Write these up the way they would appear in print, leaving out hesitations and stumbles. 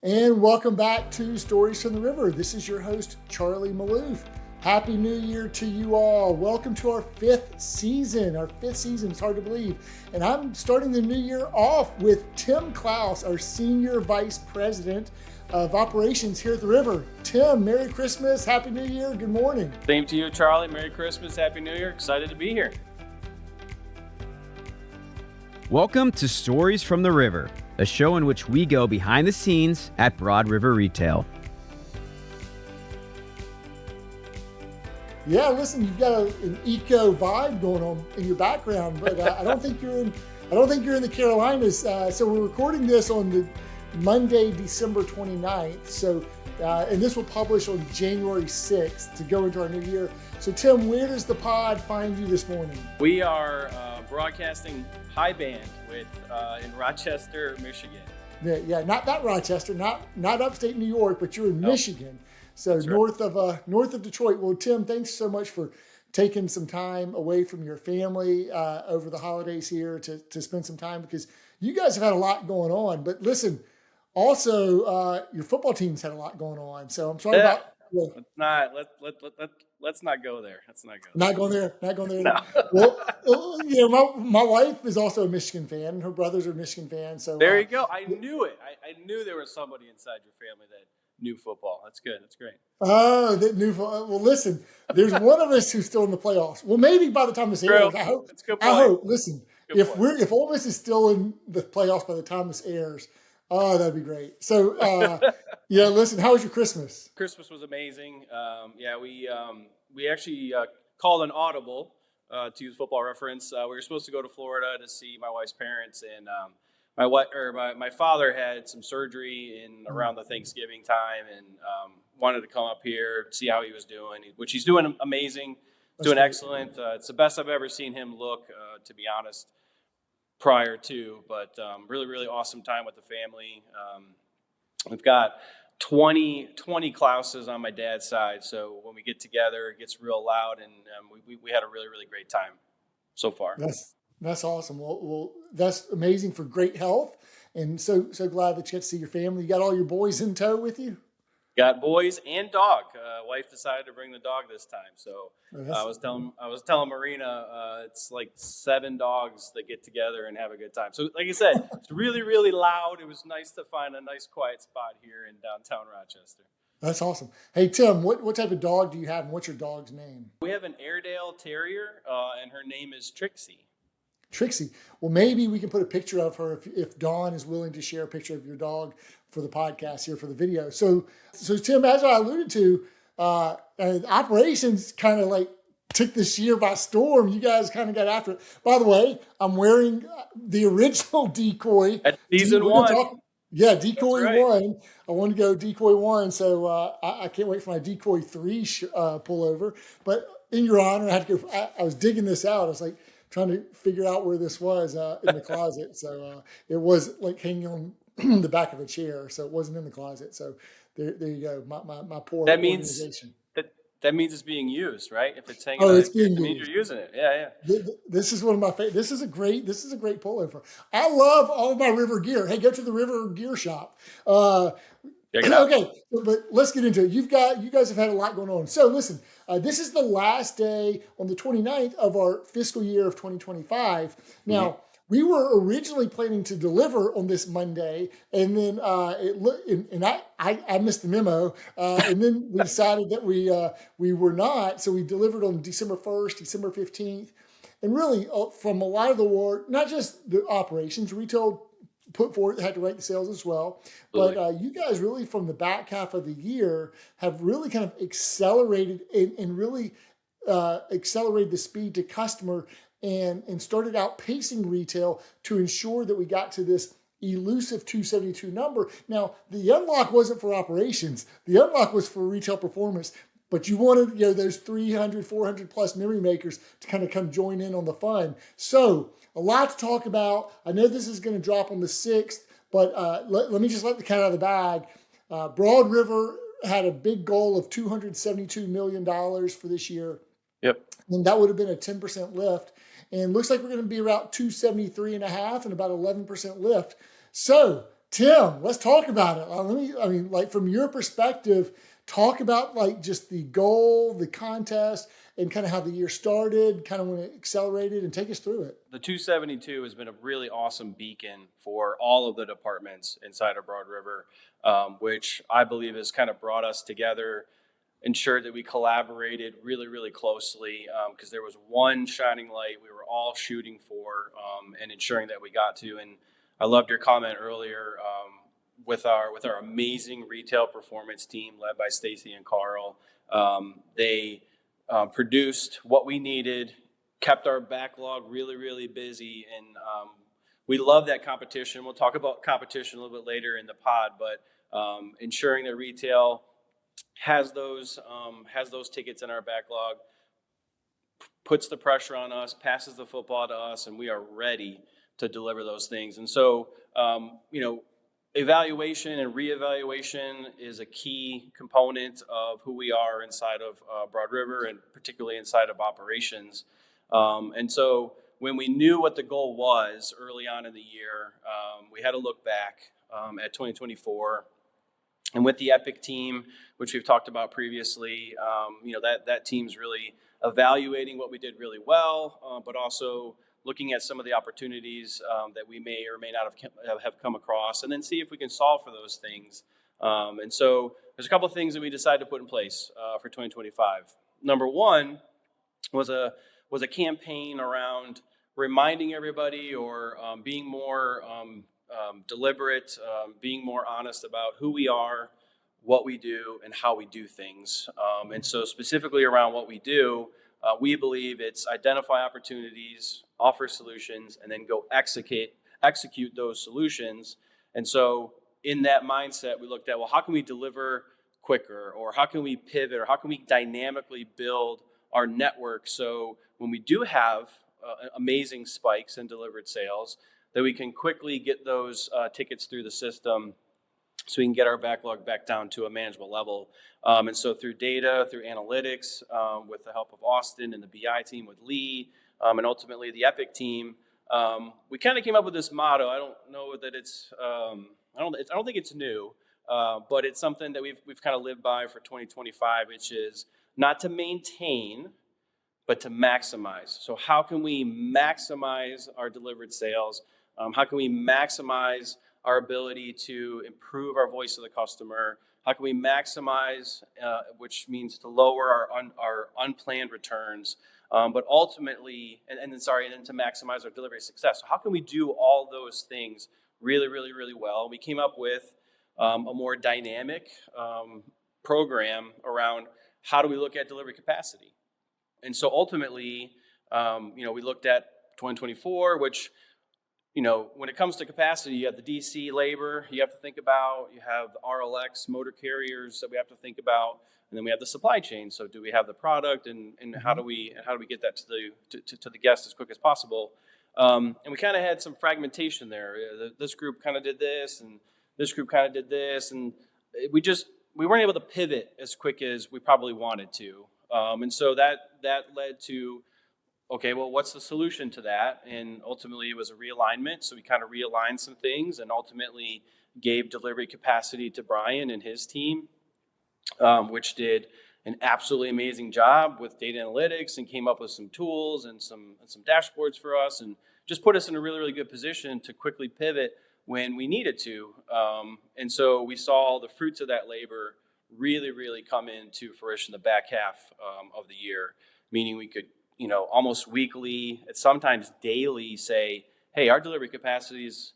And welcome back to Stories from the River. This is your host, Charlie Maloof. Happy New Year to you all. Welcome to our fifth season. It's hard to believe. And I'm starting the new year off with Tim Clouse, our Senior Vice President of Operations here at the River. Tim, Merry Christmas, Happy New Year, good morning. Same to you, Charlie. Merry Christmas, Happy New Year. Excited to be here. Welcome to Stories from the River, a show in which we go behind the scenes at Broad River Retail. Yeah, listen, you've got an eco vibe going on in your background, but I don't think you're in the Carolinas. So we're recording this on the Monday, December 29th. So and this will publish on January 6th to go into our new year. So Tim, where does the pod find you this morning? We are broadcasting high band in Rochester, Michigan. Yeah, not that Rochester, not upstate New York, but you're in Michigan. So That's north of Detroit. Well, Tim, thanks so much for taking some time away from your family over the holidays here to spend some time, because you guys have had a lot going on. But listen, also your football team's had a lot going on. So I'm sorry about. Let's not go there. Not going there. No. Well, my wife is also a Michigan fan. Her brothers are Michigan fans. So there you go. I knew it. I knew there was somebody inside your family that knew football. That's good. That's great. Oh, that new. Well, listen, there's one of us who's still in the playoffs. Well, maybe by the time this airs, I hope. That's a good point. I hope. Listen, Good point. if Ole Miss is still in the playoffs by the time this airs, oh, that'd be great. So, listen, how was your Christmas? Christmas was amazing. We actually called an audible to use Football Reference. We were supposed to go to Florida to see my wife's parents, and my father had some surgery around the Thanksgiving time, and wanted to come up here, see how he was doing, which he's doing amazing, doing excellent. It's the best I've ever seen him look, to be honest, prior to. But really, really awesome time with the family. We've got 20 Clouses on my dad's side, so when we get together, it gets real loud, and we had a really, really great time so far. That's awesome. Well, that's amazing for great health, and so glad that you get to see your family. You got all your boys in tow with you? Got boys and dog. Wife decided to bring the dog this time, so I was telling Marina, it's like 7 dogs that get together and have a good time. So, like I said, it's really, really loud. It was nice to find a nice quiet spot here in downtown Rochester. That's awesome. Hey, Tim, what type of dog do you have, and what's your dog's name? We have an Airedale Terrier, and her name is Trixie. Trixie. Well, maybe we can put a picture of her if Dawn is willing to share a picture of your dog for the podcast here for the video. So Tim, as I alluded to, operations kind of like took this year by storm. You guys kind of got after it. By the way, I'm wearing the original Decoy. At season 1. Decoy right. 1. I want to go Decoy 1, so I can't wait for my Decoy 3 pullover. But in your honor, I had to go. I was digging this out. I was like trying to figure out where this was in the closet. So it was like hanging on the back of a chair, so it wasn't in the closet. So there you go. My poor organization. That means it's being used, right? If it's hanging, it's being used. It means you're using it. Yeah. This is one of my favorite. This is a great pullover. I love all of my River gear. Hey, go to the River Gear Shop. Check it out. Okay, but let's get into it. You guys have had a lot going on. So listen, this is the last day on the 29th of our fiscal year of 2025. Now, we were originally planning to deliver on this Monday, and then I missed the memo, and then we decided that we were not. So we delivered on December 1st, December 15th, and really from a lot of the work, not just the operations, retail put forward, had to write the sales as well. But you guys really from the back half of the year have really kind of accelerated and really accelerated the speed to customer and started outpacing retail to ensure that we got to this elusive 272 number. Now, the unlock wasn't for operations. The unlock was for retail performance. But you wanted those 300, 400 plus memory makers to kind of come join in on the fun. So a lot to talk about. I know this is going to drop on the 6th, but let me just let the cat out of the bag. Broad River had a big goal of $272 million for this year. Yep. And that would have been a 10% lift. And looks like we're going to be about 273.5 and about 11% lift. So Tim, let's talk about it. Like from your perspective, talk about like just the goal, the contest, and kind of how the year started, kind of when it accelerated, and take us through it. The 272 has been a really awesome beacon for all of the departments inside of Broad River, which I believe has kind of brought us together, ensured that we collaborated really, really closely, because there was one shining light we were all shooting for, and ensuring that we got to. And I loved your comment earlier, with our amazing retail performance team led by Stacy and Carl. They produced what we needed, kept our backlog really, really busy, and we love that competition. We'll talk about competition a little bit later in the pod, but ensuring that retail has those tickets in our backlog, puts the pressure on us, passes the football to us, and we are ready to deliver those things. And so, evaluation and reevaluation is a key component of who we are inside of Broad River, and particularly inside of operations. And so when we knew what the goal was early on in the year, we had to look back at 2024. And with the Epic team, which we've talked about previously, that team's really evaluating what we did really well, but also looking at some of the opportunities that we may or may not have come across, and then see if we can solve for those things. And so there's a couple of things that we decided to put in place for 2025. Number one was a campaign around reminding everybody, or being more deliberate, being more honest about who we are, what we do, and how we do things. And so specifically around what we do, we believe it's identify opportunities, offer solutions, and then go execute those solutions. And so in that mindset, we looked at, well, how can we deliver quicker, or how can we pivot, or how can we dynamically build our network so when we do have amazing spikes in delivered sales, that we can quickly get those tickets through the system so we can get our backlog back down to a manageable level. And so through data, through analytics, with the help of Austin and the BI team with Lee, and ultimately the Epic team, we kind of came up with this motto. I don't know that it's, I don't think it's new, but it's something that we've kind of lived by for 2025, which is not to maintain, but to maximize. So how can we maximize our delivered sales? How can we maximize our ability to improve our voice of the customer? How can we maximize, which means to lower our unplanned returns, but ultimately, and then to maximize our delivery success. So how can we do all those things really, really, really well? We came up with a more dynamic program around how do we look at delivery capacity. And so ultimately, we looked at 2024, which, when it comes to capacity, you have the DC labor you have to think about, you have the RLX motor carriers that we have to think about, and then we have the supply chain. So do we have the product, and how do we get that to the guest as quick as possible? And we kind of had some fragmentation there. This group kind of did this, and this group kind of did this, and we weren't able to pivot as quick as we probably wanted to. And so that led to, okay, well, what's the solution to that? And ultimately, it was a realignment. So we kind of realigned some things, and ultimately gave delivery capacity to Brian and his team, which did an absolutely amazing job with data analytics, and came up with some tools and some dashboards for us, and just put us in a really, really good position to quickly pivot when we needed to. And so we saw the fruits of that labor really, really come into fruition the back half of the year, meaning we could, almost weekly, sometimes daily, say, hey, our delivery capacity is,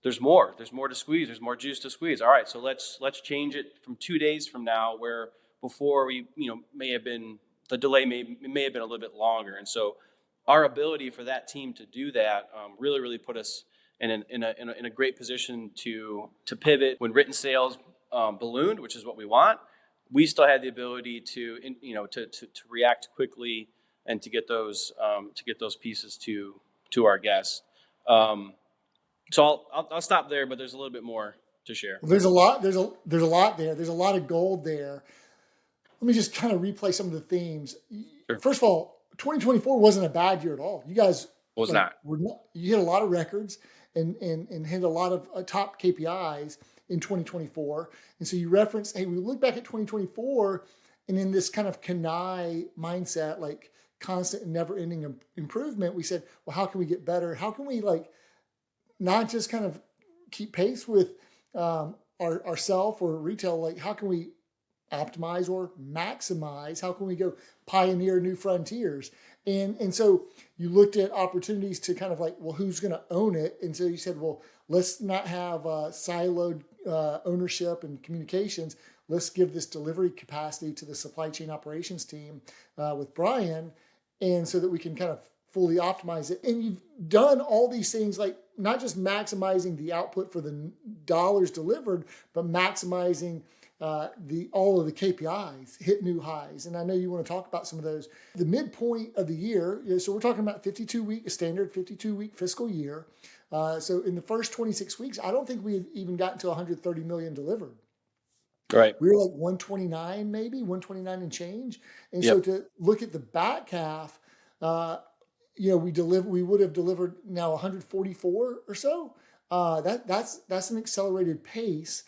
there's more to squeeze, there's more juice to squeeze. All right, so let's change it from 2 days from now, where before we, may have been, the delay may have been a little bit longer. And so our ability for that team to do that really, really put us in a great position to pivot when written sales ballooned, which is what we want. We still had the ability to react quickly and to get those pieces to our guests. So I'll stop there, but there's a little bit more to share. Well, there's a lot there. There's a lot of gold there. Let me just kind of replay some of the themes. Sure. First of all, 2024 wasn't a bad year at all. You guys not. You hit a lot of records, and hit a lot of top KPIs in 2024. And so you reference, hey, we look back at 2024 and in this kind of Kanai mindset, like constant and never ending improvement, we said, well, how can we get better? How can we like not just kind of keep pace with ourself or retail? Like how can we optimize or maximize? How can we go pioneer new frontiers? And so you looked at opportunities to kind of like, well, who's going to own it? And so you said, well, let's not have siloed ownership and communications. Let's give this delivery capacity to the supply chain operations team with Brian, and so that we can kind of fully optimize it. And you've done all these things, like not just maximizing the output for the dollars delivered, but maximizing all of the KPIs, hit new highs. And I know you want to talk about some of those. The midpoint of the year, so we're talking about a standard 52-week fiscal year. So in the first 26 weeks, I don't think we had even gotten to 130 million delivered. Right. We were like 129, maybe 129 and change. And Yep. so to look at the back half, we would have delivered now 144 or so. That's an accelerated pace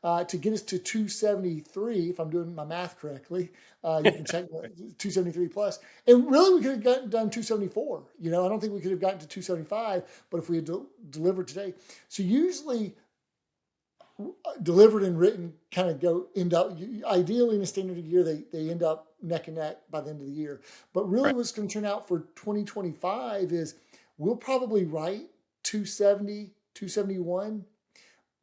to get us to 273. If I'm doing my math correctly, you can check 273 plus. And really, we could have done 274. I don't think we could have gotten to 275, but if we had delivered today, so usually delivered and written kind of end up ideally in a standard year they end up neck and neck by the end of the year. But really what's going to turn out for 2025 is we'll probably write 270, 271,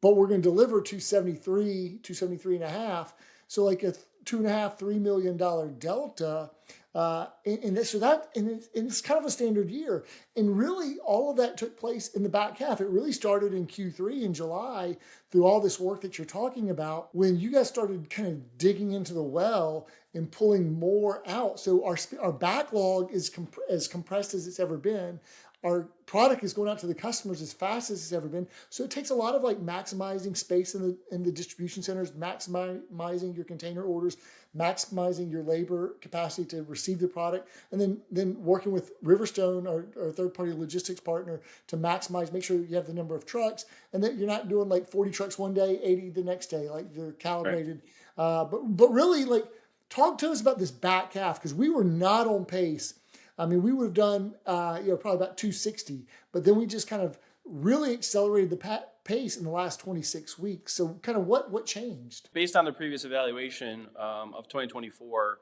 but we're going to deliver 273 and a half. So like a $2.5-3 million delta. And it's kind of a standard year. And really all of that took place in the back half. It really started in Q3 in July through all this work that you're talking about when you guys started kind of digging into the well and pulling more out. So our backlog is as compressed as it's ever been. Our product is going out to the customers as fast as it's ever been. So it takes a lot of like maximizing space in the distribution centers, maximizing your container orders, maximizing your labor capacity to receive the product, and then working with Riverstone, our third-party logistics partner, to make sure you have the number of trucks and that you're not doing like 40 trucks one day, 80 the next day, like they're calibrated. Right. But really, like, talk to us about this back half, because we were not on pace. I mean, we would have done, probably about 260, but then we just kind of really accelerated the pace in the last 26 weeks. So kind of what changed? Based on the previous evaluation of 2024,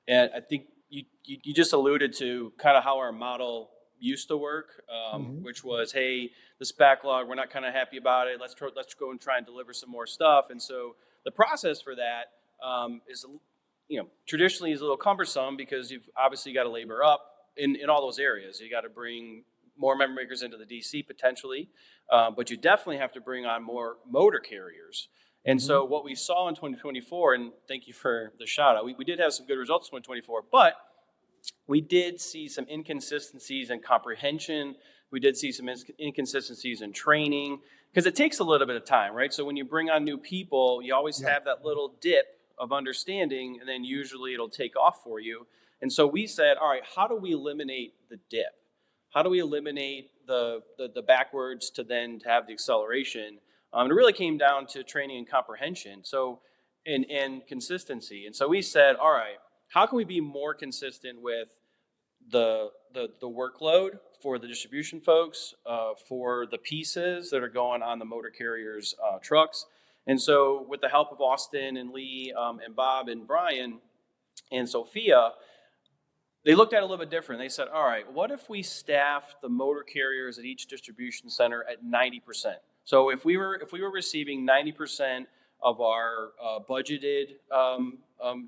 and I think you just alluded to kind of how our model used to work, which was, hey, this backlog, we're not kind of happy about it. Let's go and try and deliver some more stuff. And so the process for that is, traditionally is a little cumbersome, because you've obviously got to labor up in all those areas. You got to bring more memory makers into the DC potentially, but you definitely have to bring on more motor carriers. And so what we saw in 2024, and thank you for the shout out, we did have some good results in 2024, but we did see some inconsistencies in comprehension. We did see some inconsistencies in training, because it takes a little bit of time, right? So when you bring on new people, you always have that little dip of understanding, and then usually it'll take off for you. And so we said, all right, how do we eliminate the dip? How do we eliminate the backwards to have the acceleration? It really came down to training and comprehension, and consistency. And so we said, all right, how can we be more consistent with the workload for the distribution folks, for the pieces that are going on the motor carriers' trucks? And so with the help of Austin and Lee and Bob and Brian and Sophia, they looked at it a little bit different. They said, all right, what if we staff the motor carriers at each distribution center at 90%? So if we were receiving 90% of our budgeted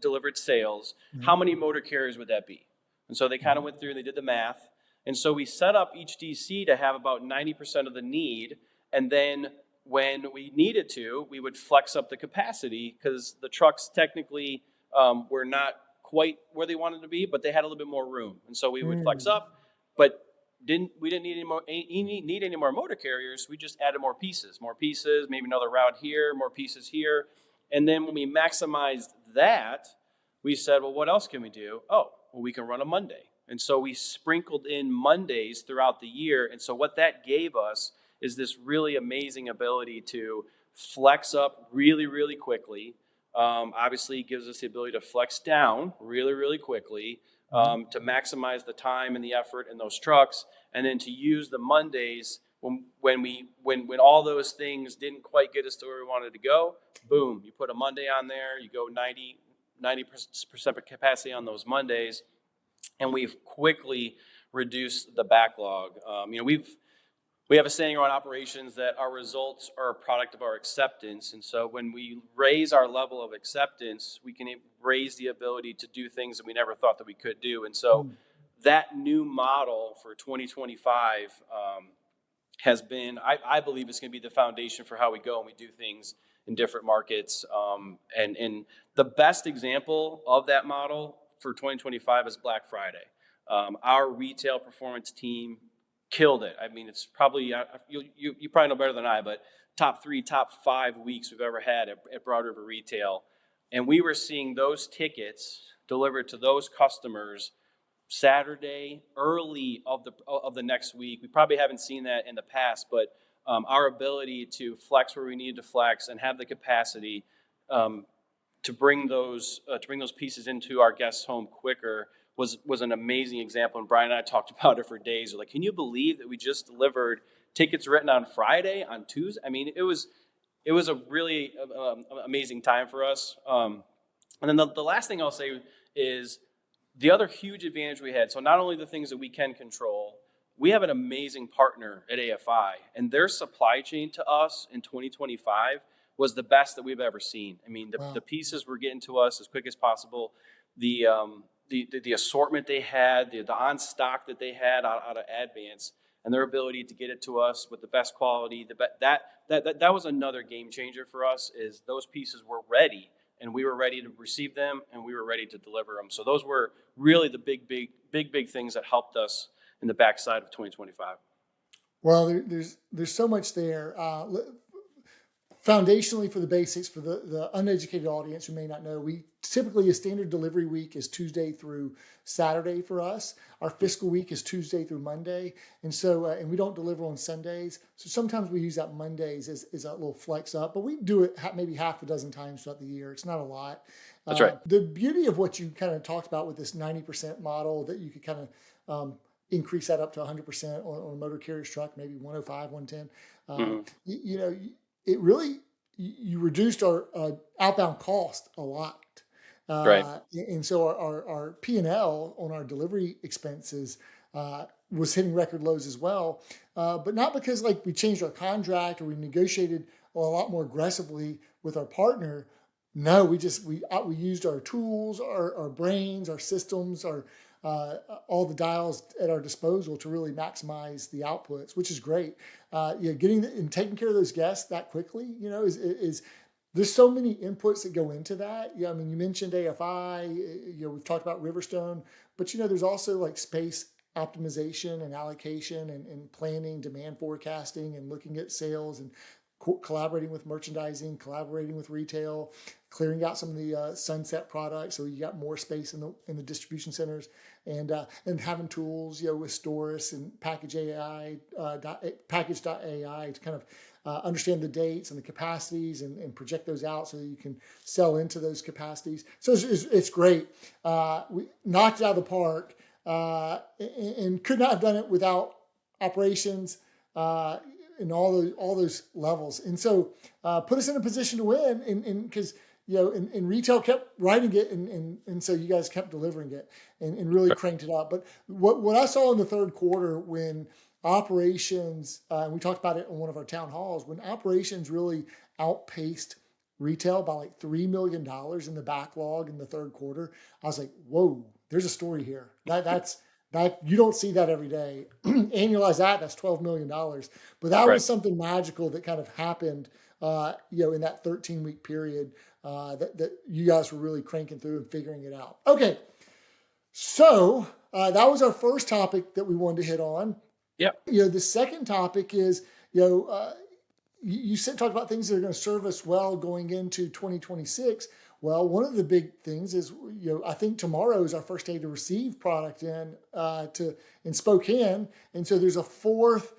delivered sales, how many motor carriers would that be? And so they kind of went through and they did the math. And so we set up each DC to have about 90% of the need. And then when we needed to, we would flex up the capacity, because the trucks technically were not quite where they wanted to be, but they had a little bit more room. And so we would flex up, but we didn't need any more motor carriers. We just added more pieces, maybe another route here, more pieces here. And then when we maximized that, we said, well, what else can we do? Oh, well, we can run a Monday. And so we sprinkled in Mondays throughout the year. And so what that gave us is this really amazing ability to flex up really, really quickly. Obviously, it gives us the ability to flex down really, really quickly, to maximize the time and the effort in those trucks, and then to use the Mondays when all those things didn't quite get us to where we wanted to go. Boom, you put a Monday on there, you go 90% capacity on those Mondays, and we've quickly reduced the backlog. We have a saying around operations that our results are a product of our acceptance. And so when we raise our level of acceptance, we can raise the ability to do things that we never thought that we could do. And so that new model for 2025 has been, I believe it's going to be the foundation for how we go and we do things in different markets. And the best example of that model for 2025 is Black Friday. Our retail performance team killed it. I mean, it's probably, you probably know better than I, but top 3, top 5 weeks we've ever had at Broad River Retail. And we were seeing those tickets delivered to those customers Saturday early of the next week. We probably haven't seen that in the past, but our ability to flex where we needed to flex and have the capacity to bring those pieces into our guests' home quicker was an amazing example. And Brian and I talked about it for days. We're like, can you believe that we just delivered tickets written on Friday, on Tuesday? I mean, it was a really amazing time for us. And then the last thing I'll say is the other huge advantage we had. So not only the things that we can control, we have an amazing partner at AFI, and their supply chain to us in 2025 was the best that we've ever seen. I mean, the pieces were getting to us as quick as possible. The assortment they had, the on stock that they had out of Advance, and their ability to get it to us with the best quality, that was another game changer for us. Is those pieces were ready, and we were ready to receive them, and we were ready to deliver them. So those were really the big things that helped us in the backside of 2025. Well, there's so much there. Foundationally, for the basics, for the uneducated audience who may not know, we typically, a standard delivery week is Tuesday through Saturday for us. Our fiscal week is Tuesday through Monday. And so, and we don't deliver on Sundays. So sometimes we use that Mondays as a little flex up, but we do it maybe half a dozen times throughout the year. It's not a lot. That's right. The beauty of what you kind of talked about with this 90% model, that you could kind of increase that up to 100% on a motor carrier's truck, maybe 105, 110. It really, you reduced our outbound cost a lot. Right. And so our P&L on our delivery expenses was hitting record lows as well. But not because like we changed our contract or we negotiated a lot more aggressively with our partner. No, we used our tools, our brains, our systems, all the dials at our disposal to really maximize the outputs, which is great. Getting and taking care of those guests that quickly, is there's so many inputs that go into that. I mean, you mentioned AFI, we've talked about Riverstone, but there's also like space optimization and allocation and planning, demand forecasting, and looking at sales and collaborating with merchandising, collaborating with retail, clearing out some of the sunset products so you got more space in the distribution centers, and having tools with Storis and Package.ai to kind of understand the dates and the capacities and project those out so that you can sell into those capacities. So it's great. We knocked it out of the park, and could not have done it without operations in all those levels. And so put us in a position to win, and because and retail kept writing it, and so you guys kept delivering it and really cranked it up. But what I saw in the third quarter when operations, and we talked about it on one of our town halls, when operations really outpaced retail by like $3 million in the backlog in the third quarter, I was like, whoa, there's a story here. That you don't see that every day. Annualize that's $12 million. But that was something magical that kind of happened, in that 13-week period that you guys were really cranking through and figuring it out. Okay, so that was our first topic that we wanted to hit on. Yep. The second topic is, you talked about things that are going to serve us well going into 2026. Well, one of the big things is, I think tomorrow is our first day to receive product in Spokane, and so there's a fourth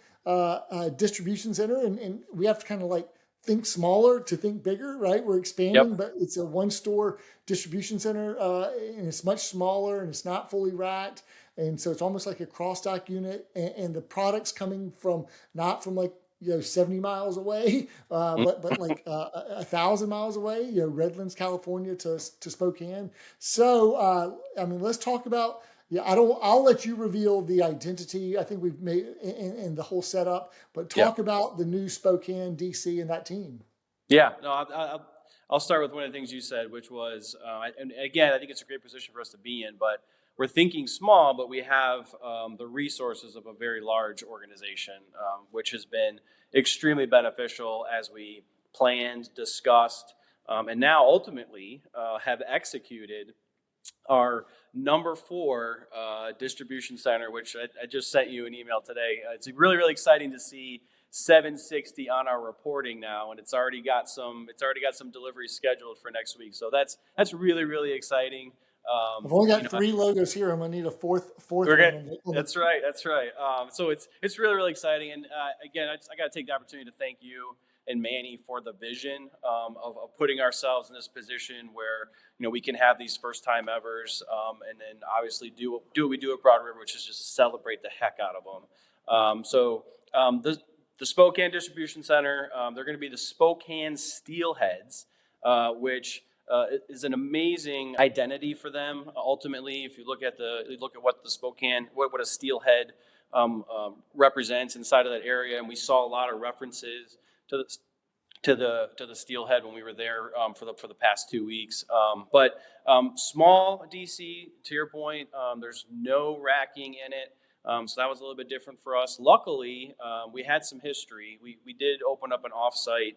distribution center, and we have to kind of like think smaller to think bigger, right? We're expanding, Yep. but it's a one store distribution center, and it's much smaller and it's not fully racked. And so it's almost like a cross dock unit, and the products coming from not from like 70 miles away, but like 1,000 miles away, Redlands, California to Spokane. So I mean, let's talk about. Yeah, I'll let you reveal the identity. I think we've made in the whole setup, but Yeah. talk about the new Spokane DC and that team. Yeah. No, I'll start with one of the things you said, which was, and again, I think it's a great position for us to be in, but we're thinking small, but we have the resources of a very large organization, which has been extremely beneficial as we planned, discussed, and now ultimately have executed our number 4 distribution center, which I just sent you an email today. It's really, really exciting to see 760 on our reporting now, and it's already got some deliveries scheduled for next week. So that's really, really exciting. I've only got 3 logos here. I'm gonna need a fourth We're one. good. That's right. That's right. So it's really, really exciting. And again, I got to take the opportunity to thank you and Manny for the vision of putting ourselves in this position where we can have these first time evers, and then obviously do what we do at Broad River, which is just celebrate the heck out of them. The Spokane Distribution Center, they're going to be the Spokane Steelheads, which is an amazing identity for them. Ultimately, if you look at what the Spokane, what a steelhead represents inside of that area, and we saw a lot of references to the steelhead when we were there for the past 2 weeks. But small DC, to your point, there's no racking in it. So that was a little bit different for us. Luckily, we had some history. We did open up an offsite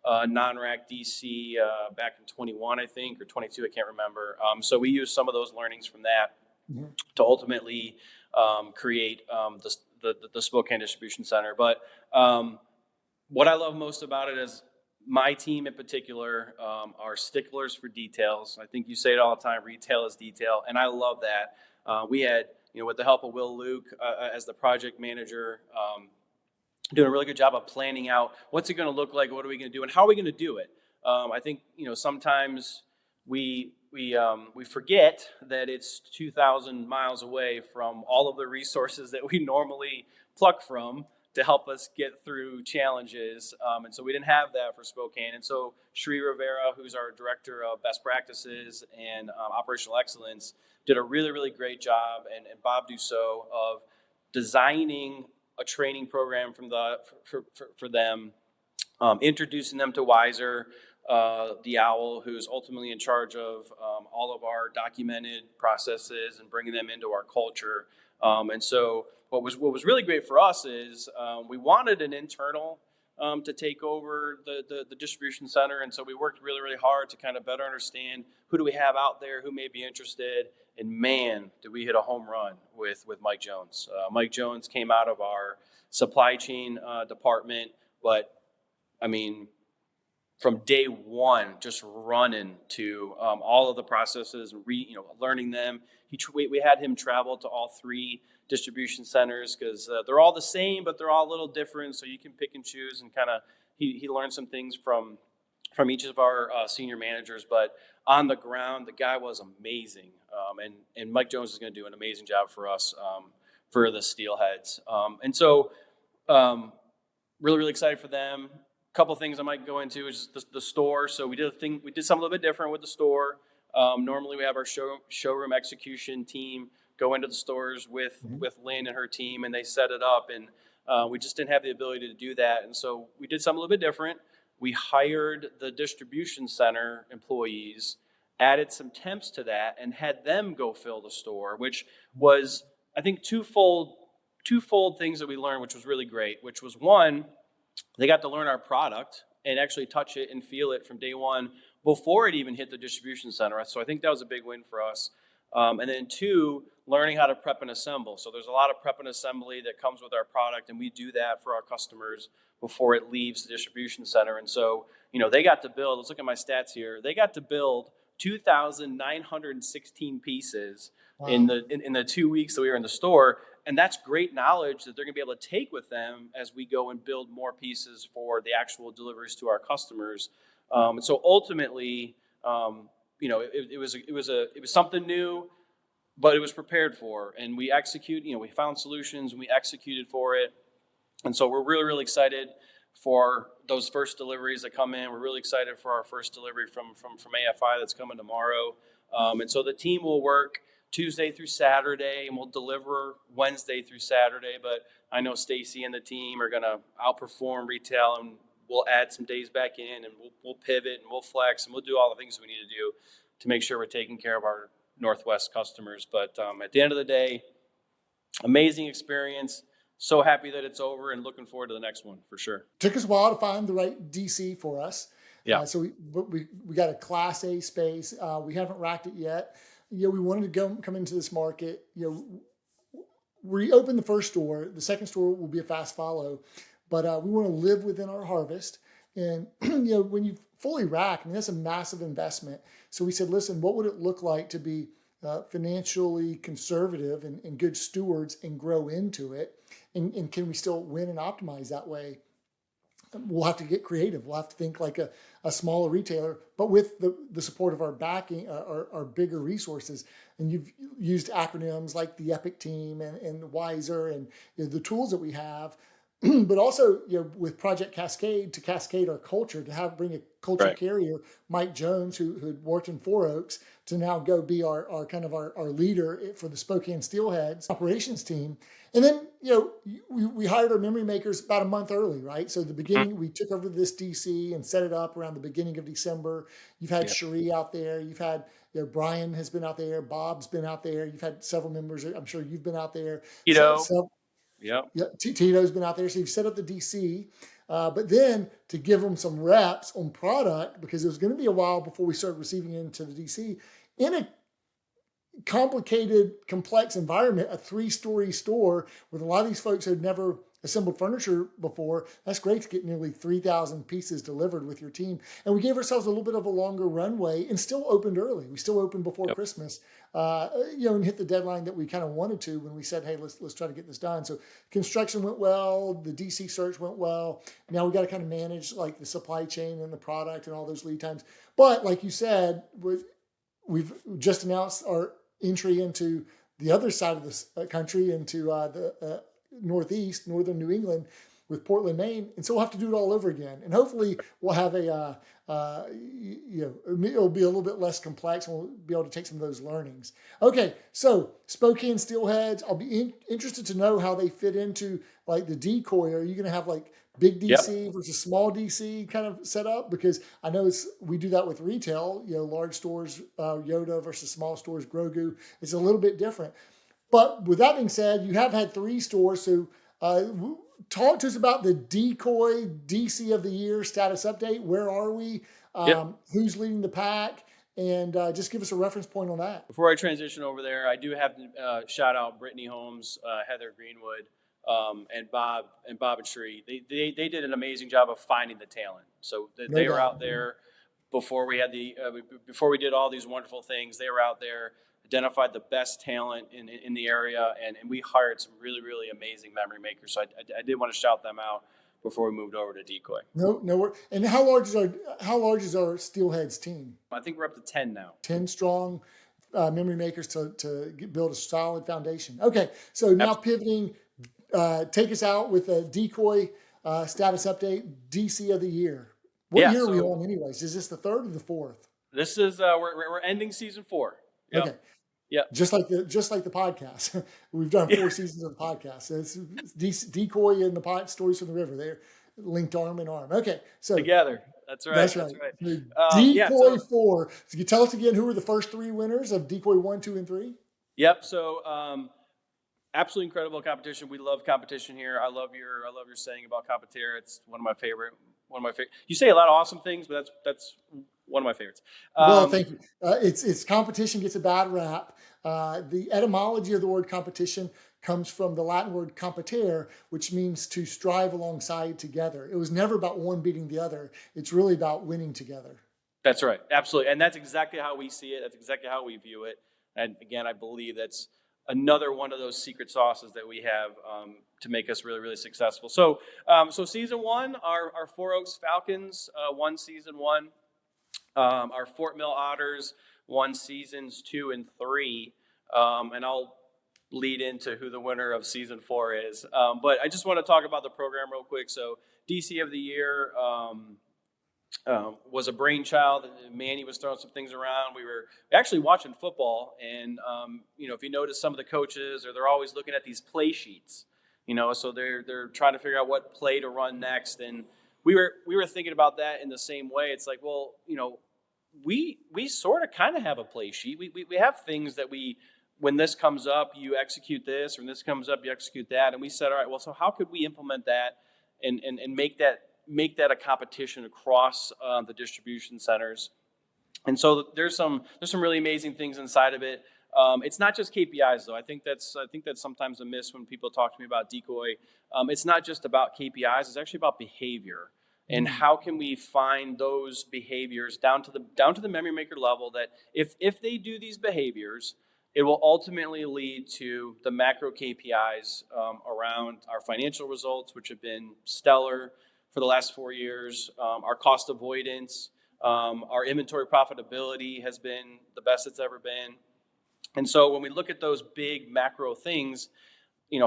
non-rack DC back in 21, I think, or 22, I can't remember. So we used some of those learnings from that to ultimately create the Spokane Distribution Center. But what I love most about it is my team in particular are sticklers for details. I think you say it all the time, retail is detail, and I love that. We had, with the help of Will Luke as the project manager, doing a really good job of planning out what's it going to look like, what are we going to do, and how are we going to do it. I think sometimes we forget that it's 2,000 miles away from all of the resources that we normally pluck from to help us get through challenges. And so we didn't have that for Spokane. And so Sri Rivera, who's our director of best practices and operational excellence, did a really, really great job, and Bob Dussault, of designing a training program for them, introducing them to Weiser, the owl, who's ultimately in charge of all of our documented processes and bringing them into our culture. And so what was really great for us is we wanted an internal to take over the distribution center, and so we worked really, really hard to kind of better understand who do we have out there who may be interested. And man, did we hit a home run with Mike Jones. Mike Jones came out of our supply chain department, but I mean, from day one, just running to all of the processes, learning them. We had him travel to all 3 distribution centers because they're all the same, but they're all a little different. So you can pick and choose, and kind of he learned some things from each of our senior managers. But on the ground, the guy was amazing, and Mike Jones is going to do an amazing job for us for the Steelheads. And so really, really excited for them. Couple things I might go into is the store. So we did something a little bit different with the store. Normally we have our showroom execution team go into the stores with Lynn and her team, and they set it up, and we just didn't have the ability to do that. And so we did something a little bit different. We hired the distribution center employees, added some temps to that, and had them go fill the store, which was, I think, twofold things that we learned, which was really great, which was, one, they got to learn our product and actually touch it and feel it from day one before it even hit the distribution center. So I think that was a big win for us. And then 2, learning how to prep and assemble. So there's a lot of prep and assembly that comes with our product, and we do that for our customers before it leaves the distribution center. And so, they got to build, let's look at my stats here. They got to build 2,916 pieces in Wow. the 2 weeks that we were in the store. And that's great knowledge that they're going to be able to take with them as we go and build more pieces for the actual deliveries to our customers. And so ultimately, it was something new, but it was prepared for, and we found solutions and we executed for it. And so we're really, really excited for those first deliveries that come in. We're really excited for our first delivery from AFI that's coming tomorrow. And so the team will work Tuesday through Saturday, and we'll deliver Wednesday through Saturday. But I know Stacy and the team are going to outperform retail, and we'll add some days back in, and we'll pivot and we'll flex and we'll do all the things we need to do to make sure we're taking care of our Northwest customers. But at the end of the day, amazing experience. So happy that it's over and looking forward to the next one for sure. Took us a while to find the right DC for us. Yeah. So we got a Class A space. We haven't racked it yet. We wanted to come into this market. We opened the first store. The second store will be a fast follow, but we want to live within our harvest. And when you fully rack, that's a massive investment. So we said, listen, what would it look like to be financially conservative and good stewards and grow into it? And can we still win and optimize that way? We'll have to get creative. We'll have to think like a smaller retailer, but with the support of our backing, our bigger resources. And you've used acronyms like the EPIC team and Wiser and the tools that we have, but also with Project Cascade to cascade our culture, to bring a culture Right. carrier, Mike Jones, who had worked in Four Oaks, to now go be our kind of our leader for the Spokane Steelheads operations team. And then, we hired our memory makers about a month early, right? So the beginning, we took over this DC and set it up around the beginning of December. You've had Cherie out there. You've had, Brian has been out there. Bob's been out there. You've had several members. I'm sure you've been out there. Yep. Tito's been out there. So you've set up the DC. But then to give them some reps on product, because it was going to be a while before we started receiving into the DC, in a complicated, complex environment, a 3-story store with a lot of these folks who had never assembled furniture before. That's great to get nearly 3,000 pieces delivered with your team. And we gave ourselves a little bit of a longer runway and still opened early. We still opened before Christmas, and hit the deadline that we kind of wanted to when we said, hey, let's try to get this done. So construction went well. The DC search went well. Now we got to kind of manage like the supply chain and the product and all those lead times. But like you said, we've just announced our entry into the other side of the country, into the northern New England with Portland, Maine. And so we'll have to do it all over again. And hopefully we'll have it'll be a little bit less complex and we'll be able to take some of those learnings. Okay, so Spokane Steelheads, I'll be interested to know how they fit into like the decoy. Are you going to have like big DC versus small DC kind of set up? Because I know we do that with retail, large stores, Yoda versus small stores, Grogu. It's a little bit different. But with that being said, you have had 3 stores. So talk to us about the decoy DC of the year status update. Where are we? Who's leading the pack? And just give us a reference point on that. Before I transition over there, I do have to shout out Brittany Holmes, Heather Greenwood, and Bob and Sheree. They did an amazing job of finding the talent. So they were out there before we had before we did all these wonderful things. They were out there, identified the best talent in the area, and we hired some really, really amazing memory makers. So I did want to shout them out before we moved over to Decoy. No. And how large is our Steelheads team? I think we're up to 10 now. 10 strong memory makers to build a solid foundation. Okay, so now pivoting, take us out with a Decoy status update, DC of the year. What year are we on anyways? Is this the 3rd or the 4th? This is we're ending season 4. Yep. Okay. Yeah. Just like the podcast. We've done 4 seasons of the podcast. So it's Decoy and the Stories from the River. They're linked arm in arm. Okay. So together. That's right. That's right. Decoy 4. So can you tell us again who were the first 3 winners of Decoy 1, 2, and 3? Yep. So absolutely incredible competition. We love competition here. I love your saying about Competier. It's one of my favorite. You say a lot of awesome things, but that's one of my favorites. Well, thank you. It's competition gets a bad rap. The etymology of the word competition comes from the Latin word competere, which means to strive alongside together. It was never about one beating the other. It's really about winning together. That's right. Absolutely. And that's exactly how we see it. That's exactly how we view it. And again, I believe that's another one of those secret sauces that we have to make us really, really successful. So season one, our Four Oaks Falcons won season one. Our Fort Mill Otters won seasons 2 and 3. And I'll lead into who the winner of season 4 is. But I just want to talk about the program real quick. So DC of the year was a brainchild. Manny was throwing some things around. We were actually watching football, and if you notice, some of the coaches they're always looking at these play sheets. So they're trying to figure out what play to run next, and we were thinking about that in the same way. It's like, well, we sort of kind of have a play sheet. We have things that when this comes up, you execute this, or when this comes up, you execute that. And we said, all right, well, so how could we implement that and make that a competition across the distribution centers? And so there's some really amazing things inside of it. It's not just KPIs, though. I think that's sometimes a miss when people talk to me about Decoy. It's not just about KPIs. It's actually about behavior. And how can we find those behaviors down to the memory maker level, that if they do these behaviors, it will ultimately lead to the macro KPIs around our financial results, which have been stellar for the last 4 years. Our cost avoidance, our inventory profitability has been the best it's ever been. And so when we look at those big macro things,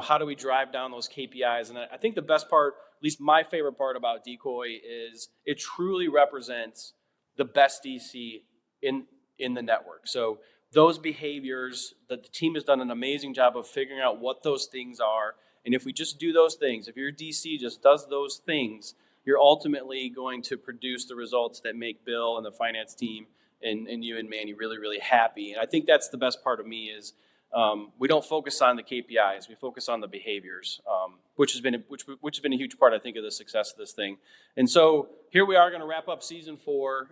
how do we drive down those KPIs? And I think the best part, at least my favorite part about Decoy, is it truly represents the best DC in the network. So those behaviors, that the team has done an amazing job of figuring out what those things are. And if we just do those things, if your DC just does those things, you're ultimately going to produce the results that make Bill and the finance team and you and Manny really, really happy. And I think that's the best part of me is we don't focus on the KPIs. We focus on the behaviors, which has been a huge part, I think, of the success of this thing. And so here we are going to wrap up season 4.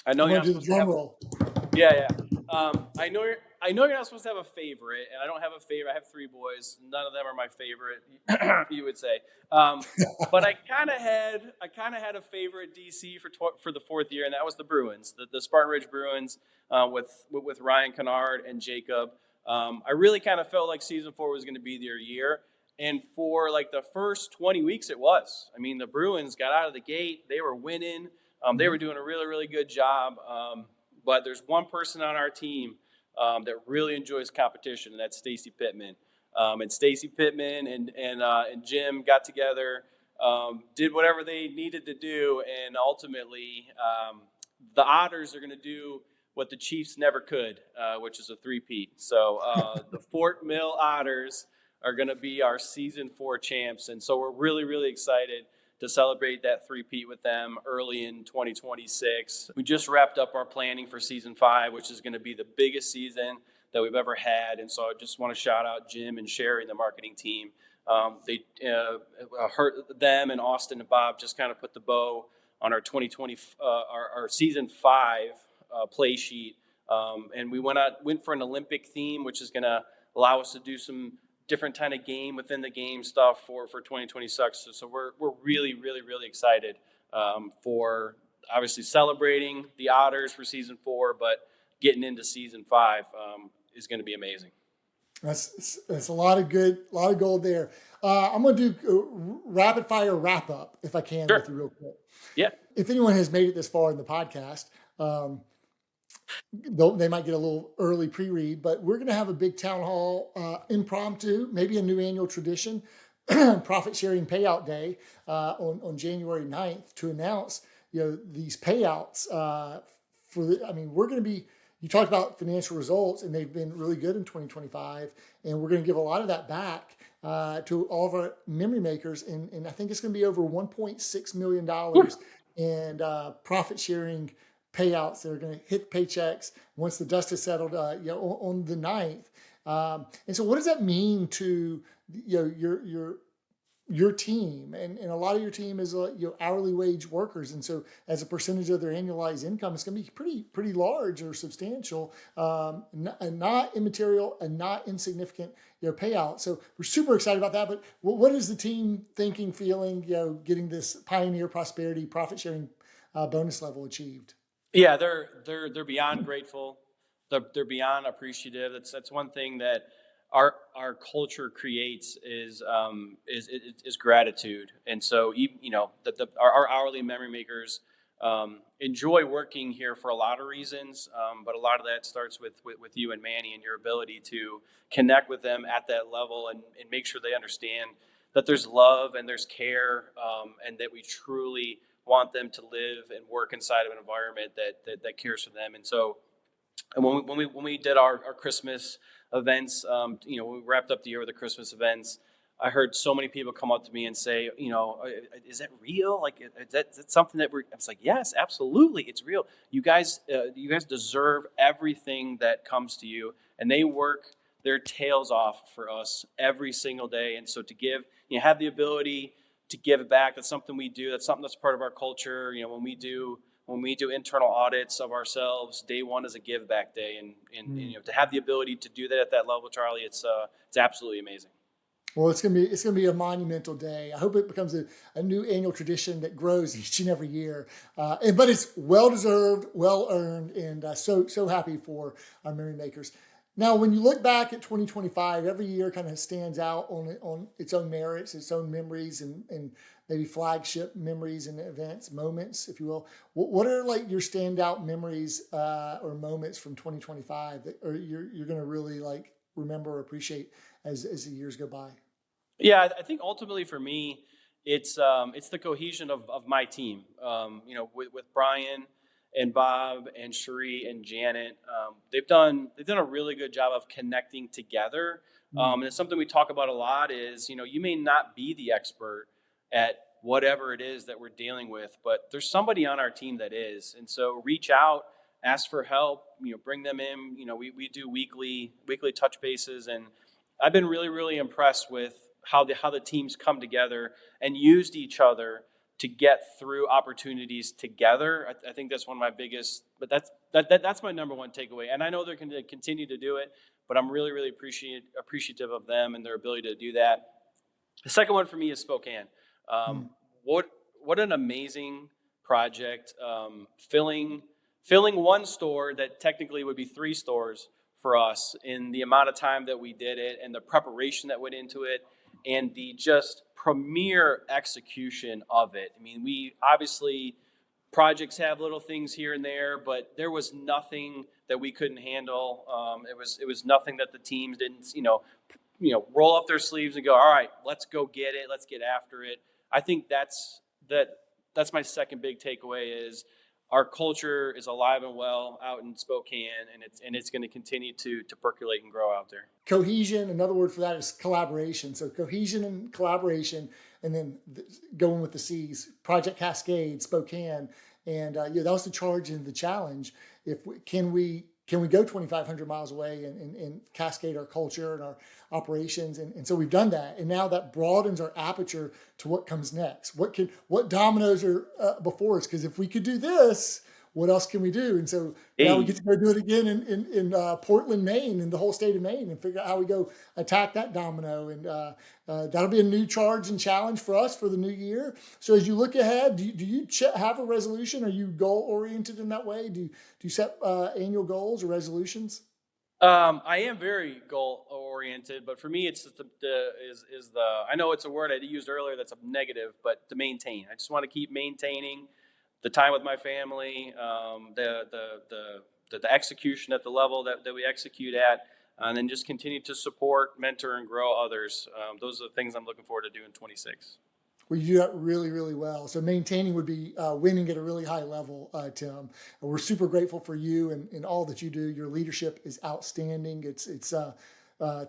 I know you're not supposed to have roll. Yeah. I know you're not supposed to have a favorite, and I don't have a favorite. I have 3 boys. None of them are my favorite, you would say. But I kind of had a favorite DC for the 4th year, and that was the Bruins, the Spartan Ridge Bruins, with Ryan Kennard and Jacob. I really kind of felt like season 4 was going to be their year, and for like the first 20 weeks, it was. I mean, the Bruins got out of the gate. They were winning. They were doing a really, really good job. But there's one person on our team that really enjoys competition, and that's Stacy Pittman. And Stacy Pittman and Jim got together, did whatever they needed to do, and ultimately the Otters are going to do what the Chiefs never could, which is a three-peat. So the Fort Mill Otters are going to be our season 4 champs, and so we're really, really excited to celebrate that three-peat with them early in 2026. We just wrapped up our planning for season 5, which is going to be the biggest season that we've ever had. And so I just want to shout out Jim and Sherry, the marketing team. They them and Austin and Bob just kind of put the bow on our 2020, our season 5 play sheet. And we went for an Olympic theme, which is going to allow us to do some different kind of game within the game stuff for 2026. So we're really, really, really excited for obviously celebrating the Otters for season 4, but getting into season 5 is going to be amazing. That's a lot of gold there. I'm going to do a rapid fire wrap up if I can with you real quick. Yeah. If anyone has made it this far in the podcast, they might get a little early pre-read, but we're going to have a big town hall impromptu, maybe a new annual tradition, profit sharing payout day on January 9th to announce these payouts we're going to be, you talked about financial results, and they've been really good in 2025, and we're going to give a lot of that back to all of our memory makers, and I think it's going to be over $1.6 million in profit sharing payouts that are going to hit paychecks once the dust is settled on the 9th. And so what does that mean to your team? And a lot of your team is hourly wage workers, and so as a percentage of their annualized income, it's going to be pretty large or substantial, and not immaterial and not insignificant payout. So we're super excited about that. But what is the team thinking, feeling, getting this Pioneer Prosperity profit sharing bonus level achieved. Yeah, they're beyond grateful. They're beyond appreciative. That's one thing that our culture creates is gratitude. And so our hourly memory makers enjoy working here for a lot of reasons, but a lot of that starts with you and Manny and your ability to connect with them at that level and make sure they understand that there's love and there's care, and that we truly want them to live and work inside of an environment that cares for them. And so, and when we did our Christmas events, when we wrapped up the year with the Christmas events, I heard so many people come up to me and say, is that real? Like, is that something that I was like, yes, absolutely, it's real. You guys deserve everything that comes to you, and they work their tails off for us every single day. And so to give, have the ability to give it back. That's something we do. That's something that's part of our culture. When we do internal audits of ourselves, day one is a give back day, and to have the ability to do that at that level, Charlie, it's absolutely amazing. Well, it's gonna be a monumental day. I hope it becomes a new annual tradition that grows each and every year. But it's well deserved, well earned, and so happy for our memory makers. Now, when you look back at 2025, every year kind of stands out on its own merits, its own memories, and maybe flagship memories and events, moments, if you will. What are like your standout memories or moments from 2025 that you're going to really like remember or appreciate as the years go by? Yeah, I think ultimately for me, it's the cohesion of my team. With Brian and Bob and Cherie and Janet, they've done a really good job of connecting together. And it's something we talk about a lot. Is you may not be the expert at whatever it is that we're dealing with, but there's somebody on our team that is. And so reach out, ask for help. Bring them in. We do weekly touch bases, and I've been really, really impressed with how the teams come together and used each other to get through opportunities together. I think that's one of my biggest, but that's my number one takeaway. And I know they're going to continue to do it, but I'm really, really appreciative of them and their ability to do that. The second one for me is Spokane. What an amazing project. Filling one store that technically would be 3 stores for us in the amount of time that we did it and the preparation that went into it and the just premier execution of it. I mean, we obviously, projects have little things here and there, but there was nothing that we couldn't handle. It was nothing that the teams didn't, roll up their sleeves and go, all right, let's go get it. Let's get after it. I think that's my second big takeaway is our culture is alive and well out in Spokane, and it's going to continue to percolate and grow out there. Cohesion, another word for that is collaboration. So cohesion and collaboration, and then going with the C's, Project Cascade, Spokane, and that was the charge and the challenge. Can we go 2,500 miles away and cascade our culture and our operations? And so we've done that. And now that broadens our aperture to what comes next. What dominoes are before us? Because if we could do this, what else can we do? And so now we get to go do it again in Portland, Maine, in the whole state of Maine, and figure out how we go attack that domino. And that'll be a new charge and challenge for us for the new year. So as you look ahead, do you have a resolution? Are you goal oriented in that way? Do you set annual goals or resolutions? I am very goal oriented, but for me, it's I know it's a word I used earlier that's a negative, but to maintain. I just want to keep maintaining the time with my family, the execution at the level that we execute at, and then just continue to support, mentor, and grow others. Those are the things I'm looking forward to doing in 26. Well, you do that really, really well. So maintaining would be winning at a really high level, Tim. And we're super grateful for you and all that you do. Your leadership is outstanding. It's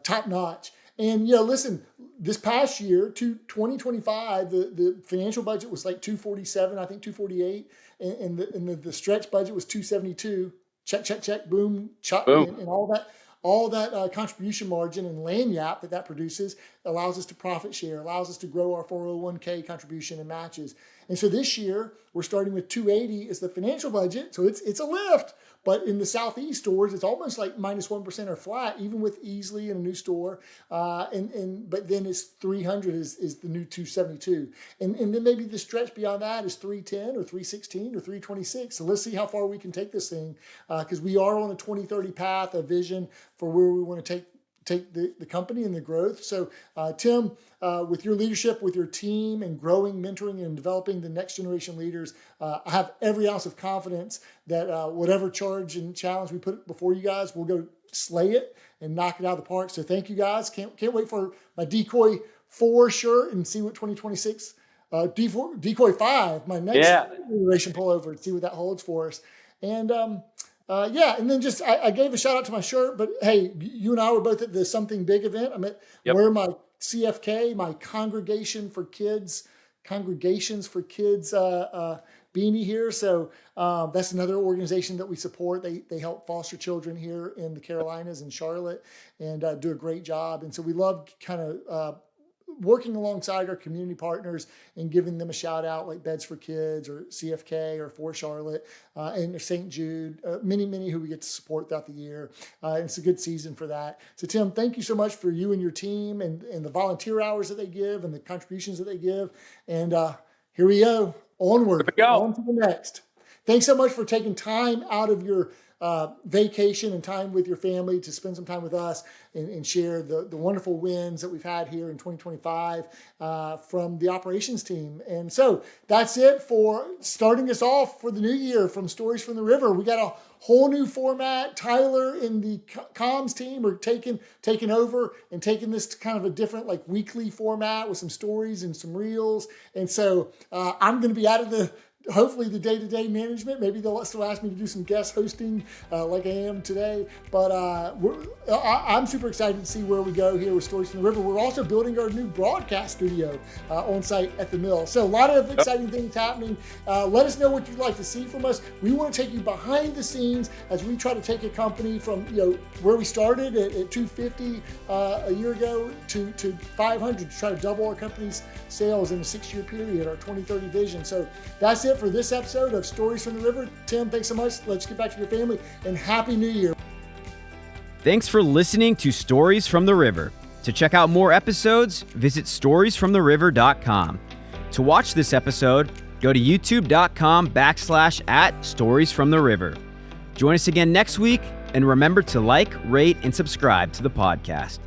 top notch. And listen, this past year, 2025, the financial budget was like 247, I think 248, and the stretch budget was 272. Check, boom, chop, Boom. and all that contribution margin and lanyap that produces allows us to profit share, allows us to grow our 401k contribution and matches. And so this year, we're starting with 280 as the financial budget. So it's a lift. But in the Southeast stores, it's almost like minus 1% or flat, even with Easley and a new store. But then it's 300 is the new 272. And then maybe the stretch beyond that is 310 or 316 or 326. So let's see how far we can take this thing, because we are on a 2030 path, a vision for where we want to take the company and the growth. So Tim, with your leadership, with your team, and growing, mentoring, and developing the next generation leaders, I have every ounce of confidence that whatever charge and challenge we put before you guys, we'll go slay it and knock it out of the park. So thank you guys. Can't wait for my Decoy 4 shirt and see what 2026, Decoy 5, my next generation pullover, and see what that holds for us. And and then just I gave a shout out to my shirt, but hey, you and I were both at the Something Big event. I'm wearing my CFK, my Congregations for Kids beanie here. So that's another organization that we support. They help foster children here in the Carolinas and Charlotte, and do a great job. And so we love kind of working alongside our community partners and giving them a shout out, like Beds for Kids or CFK or For Charlotte and St. Jude, many who we get to support throughout the year. And it's a good season for that. So Tim, thank you so much for you and your team and the volunteer hours that they give and the contributions that they give. And here we go, onward, on to the next. Thanks so much for taking time out of your vacation and time with your family to spend some time with us and share the wonderful wins that we've had here in 2025 from the operations team. And so that's it for starting us off for the new year from Stories from the River. We got a whole new format. Tyler and the comms team are taking over and taking this to kind of a different, like, weekly format with some stories and some reels. And so I'm going to be out of hopefully the day-to-day management. Maybe they'll still ask me to do some guest hosting like I am today. But I'm super excited to see where we go here with Stories from the River. We're also building our new broadcast studio on site at the mill. So a lot of exciting things happening. Let us know what you'd like to see from us. We want to take you behind the scenes as we try to take a company from where we started at 250 a year ago to 500 to try to double our company's sales in a 6-year period, our 2030 vision. So that's it for this episode of Stories from the River. Tim, thanks so much. Let's get back to your family, and Happy New Year. Thanks for listening to Stories from the River. To check out more episodes, visit storiesfromtheriver.com. To watch this episode, go to youtube.com/@storiesfromtheriver. Join us again next week, and remember to like, rate, and subscribe to the podcast.